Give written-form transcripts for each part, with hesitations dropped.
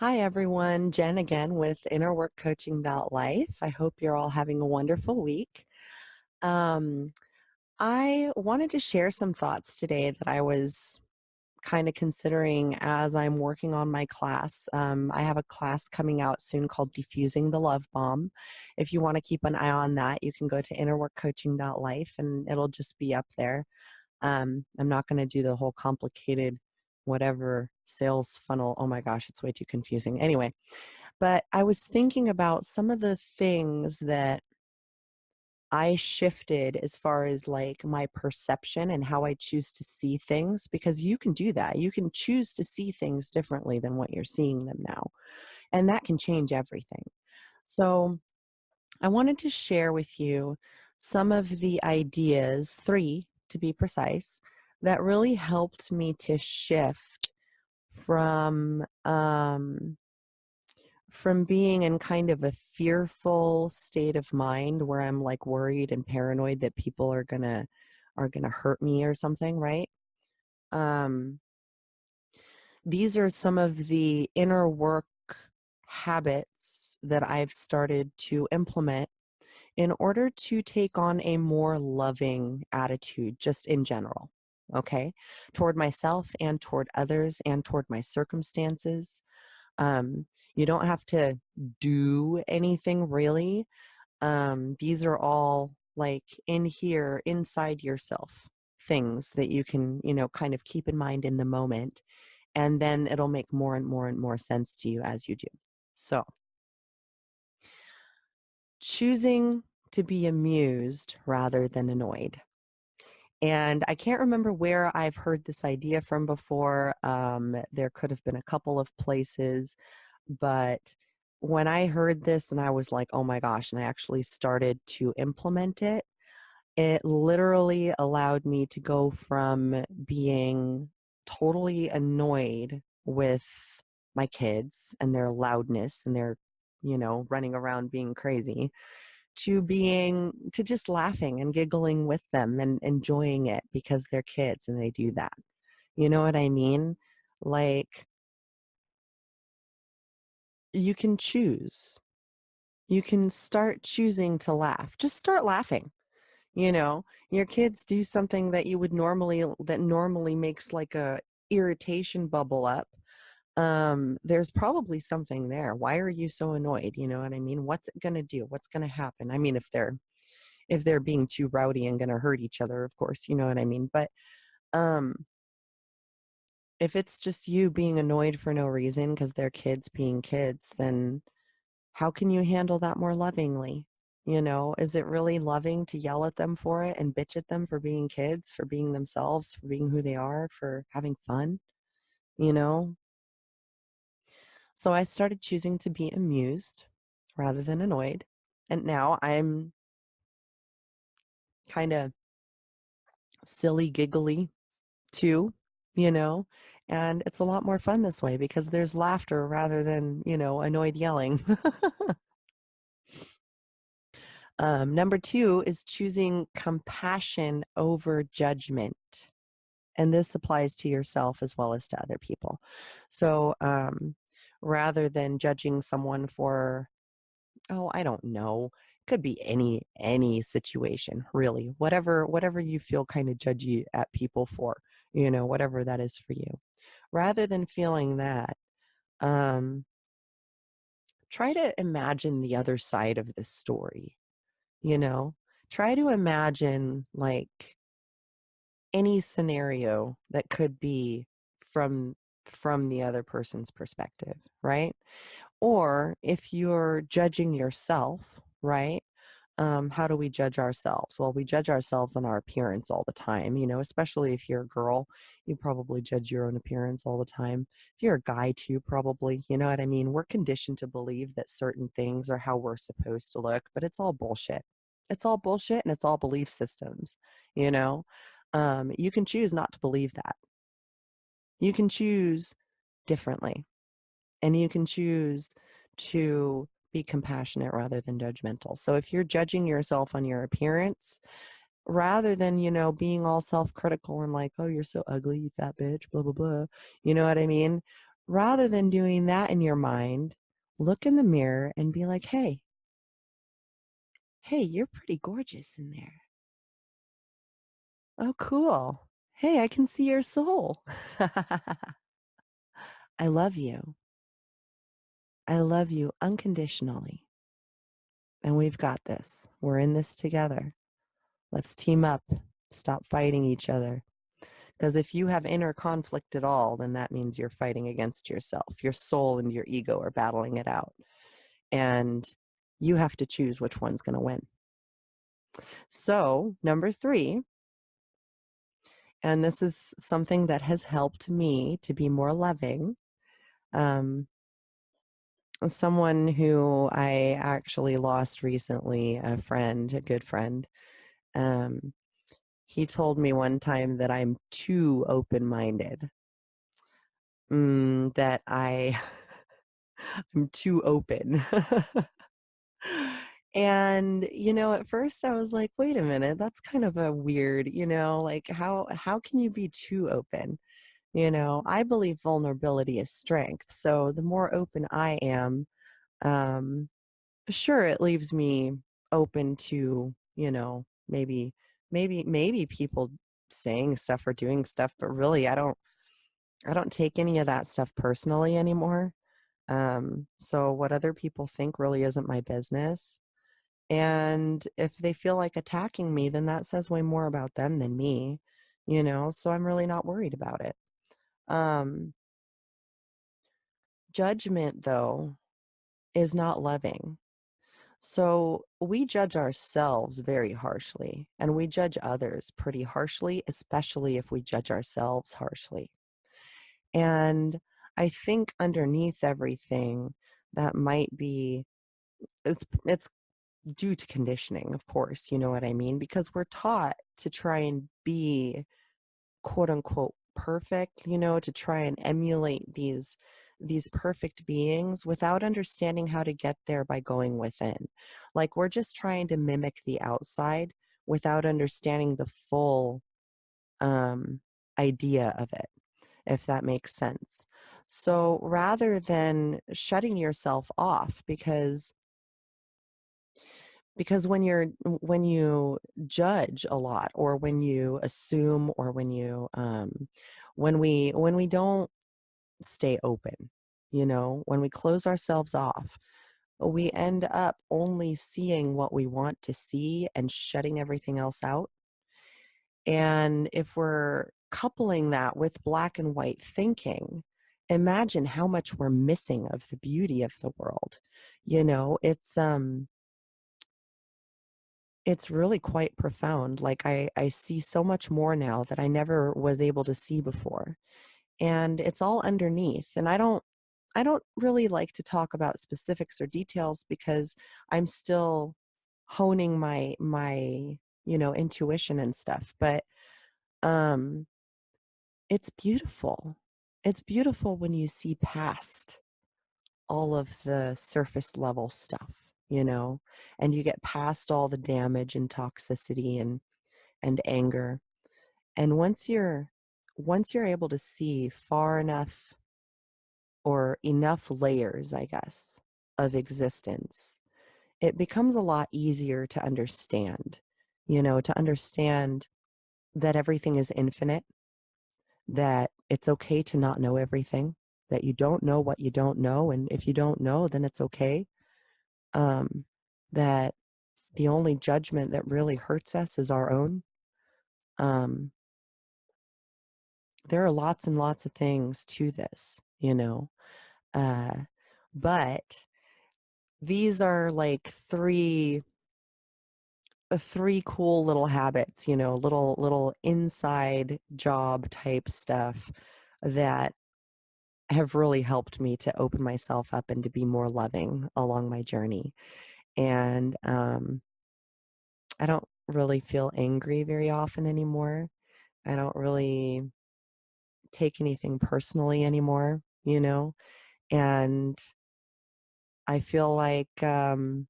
Hi, everyone. Jen again with innerworkcoaching.life. I hope you're all having a wonderful week. Um, I wanted to share some thoughts today that I was kind of considering as I'm working on my class. I have a class coming out soon called Defusing the Love Bomb. If you want to keep an eye on that, you can go to innerworkcoaching.life and it'll just be up there. I'm not going to do the whole complicated whatever sales funnel. Oh my gosh, it's way too confusing. Anyway, but I was thinking about some of the things that I shifted as far as like my perception and how I choose to see things, because you can do that. You can choose to see things differently than what you're seeing them now, and that can change everything. So, I wanted to share with you some of the ideas, three to be precise, that really helped me to shift from from being in kind of a fearful state of mind where I'm like worried and paranoid that people are gonna hurt me or something, right? Um, these are some of the inner work habits that I've started to implement in order to take on a more loving attitude, just in general, okay, toward myself and toward others and toward my circumstances. You don't have to do anything really. These are all like in here, inside yourself, things that you can, kind of keep in mind in the moment. And then it'll make more and more and more sense to you as you do. So, choosing to be amused rather than annoyed. And I can't remember where I've heard this idea from before. There could have been a couple of places, but when I heard this and I was like, oh my gosh, and I actually started to implement it, it literally allowed me to go from being totally annoyed with my kids and their loudness and their, running around being crazy, to just laughing and giggling with them and enjoying it because they're kids and they do that. You know what I mean? Like, you can choose. You can start choosing to laugh. Just start laughing. Your kids do something that you would normally makes like a irritation bubble up. There's probably something there. Why are you so annoyed? You know what I mean? What's it going to do? What's going to happen? I mean, if they're being too rowdy and going to hurt each other, of course, you know what I mean? But um if it's just you being annoyed for no reason because they're kids being kids, then how can you handle that more lovingly? Is it really loving to yell at them for it and bitch at them for being kids, for being themselves, for being who they are, for having fun? You know? So I started choosing to be amused rather than annoyed. And now I'm kind of silly giggly too, you know? And it's a lot more fun this way because there's laughter rather than, annoyed yelling. Number two is choosing compassion over judgment. And this applies to yourself as well as to other people. So rather than judging someone for, oh, I don't know, could be any situation, really. Whatever you feel kind of judgy at people for, whatever that is for you. Rather than feeling that, um, try to imagine the other side of the story, you know? Try to imagine like any scenario that could be from from the other person's perspective, right? Or if you're judging yourself, right? How do we judge ourselves? Well, we judge ourselves on our appearance all the time, especially if you're a girl, you probably judge your own appearance all the time. If you're a guy too, probably, you know what I mean? We're conditioned to believe that certain things are how we're supposed to look, but it's all bullshit. It's all bullshit and it's all belief systems, you know? You can choose not to believe that. You can choose differently, and you can choose to be compassionate rather than judgmental. So if you're judging yourself on your appearance, rather than, being all self-critical and like, oh, you're so ugly, you fat bitch, blah, blah, blah, you know what I mean? rather than doing that in your mind, look in the mirror and be like, hey, you're pretty gorgeous in there. Oh, cool. Hey, I can see your soul. I love you. I love you unconditionally. And we've got this. We're in this together. Let's team up. Stop fighting each other. Because if you have inner conflict at all, then that means you're fighting against yourself. Your soul and your ego are battling it out. And you have to choose which one's going to win. So, number 3, and this is something that has helped me to be more loving. Someone who I actually lost recently, a friend, a good friend, he told me one time that I'm too open-minded, that I'm too open. And, at first I was like, wait a minute, that's kind of a weird, like how can you be too open? I believe vulnerability is strength. So the more open I am, um, sure, it leaves me open to, maybe people saying stuff or doing stuff, but really I don't take any of that stuff personally anymore. So what other people think really isn't my business. And if they feel like attacking me, then that says way more about them than me, so I'm really not worried about it. Um, Judgment, though, is not loving. So we judge ourselves very harshly, and we judge others pretty harshly, especially if we judge ourselves harshly. And I think underneath everything, that might be it's due to conditioning, of course, you know what I mean? Because we're taught to try and be quote unquote perfect, to try and emulate these perfect beings without understanding how to get there by going within. Like we're just trying to mimic the outside without understanding the full um idea of it, if that makes sense. So rather than shutting yourself off, because when you judge a lot, or when you assume, or when we don't stay open, when we close ourselves off, we end up only seeing what we want to see and shutting everything else out. And if we're coupling that with black and white thinking, imagine how much we're missing of the beauty of the world. It's really quite profound. Like I see so much more now that I never was able to see before. And it's all underneath. And I don't really like to talk about specifics or details because I'm still honing my intuition and stuff. But um it's beautiful. It's beautiful when you see past all of the surface level stuff, and you get past all the damage and toxicity and anger. And once you're able to see far enough, or enough layers, I guess, of existence, it becomes a lot easier to understand, to understand that everything is infinite, that it's okay to not know everything, that you don't know what you don't know, and if you don't know, then it's okay. Um, that the only judgment that really hurts us is our own. Um, there are lots and lots of things to this, uh, but these are like three cool little habits, little inside job type stuff that have really helped me to open myself up and to be more loving along my journey. And I don't really feel angry very often anymore. I don't really take anything personally anymore, and I feel like, in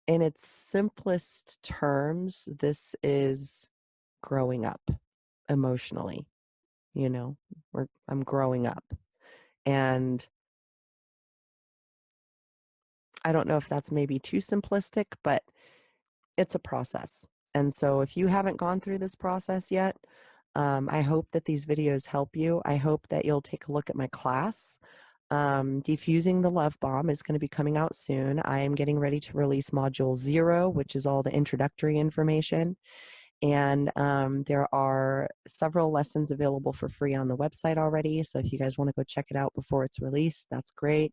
its simplest terms, this is growing up emotionally, I'm growing up. And I don't know if that's maybe too simplistic, but it's a process. And so if you haven't gone through this process yet, I hope that these videos help you. I hope that you'll take a look at my class. Defusing the Love Bomb is going to be coming out soon. I am getting ready to release Module 0, which is all the introductory information. And there are several lessons available for free on the website already. So if you guys want to go check it out before it's released, that's great.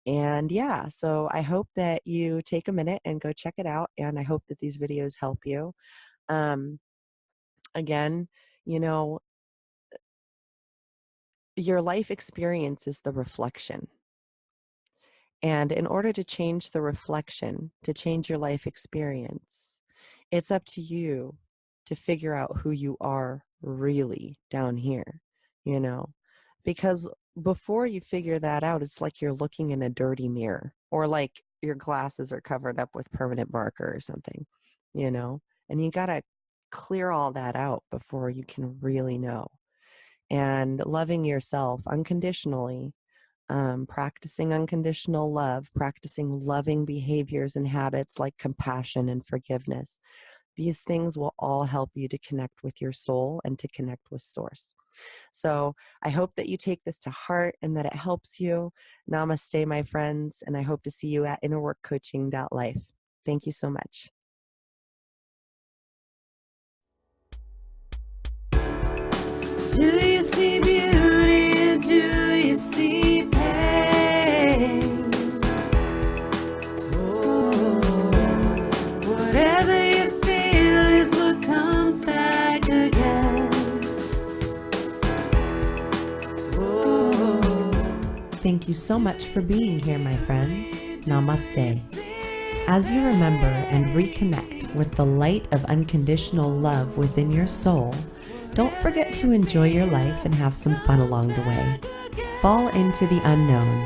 And yeah, so I hope that you take a minute and go check it out. And I hope that these videos help you. Again, you know, your life experience is the reflection. And in order to change the reflection, to change your life experience, it's up to you to figure out who you are really down here, you know, because before you figure that out, it's like you're looking in a dirty mirror, or like your glasses are covered up with permanent marker or something, you know, and you got to clear all that out before you can really know. And loving yourself unconditionally, practicing unconditional love, practicing loving behaviors and habits like compassion and forgiveness. These things will all help you to connect with your soul and to connect with Source. So I hope that you take this to heart and that it helps you. Namaste, my friends, and I hope to see you at innerworkcoaching.life. Thank you so much. Do you see beauty or do you see pain? Oh, whatever you feel is what comes back again. Oh. Thank you so much for being here, my friends. Namaste. As you remember and reconnect with the light of unconditional love within your soul, don't forget to enjoy your life and have some fun along the way. Fall into the unknown.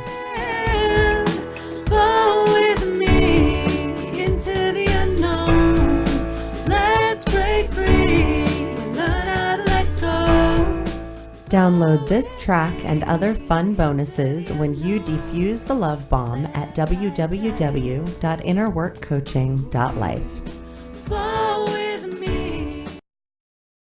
Fall with me into the unknown. Let's break free and learn how to let go. Download this track and other fun bonuses when you defuse the love bomb at www.innerworkcoaching.life.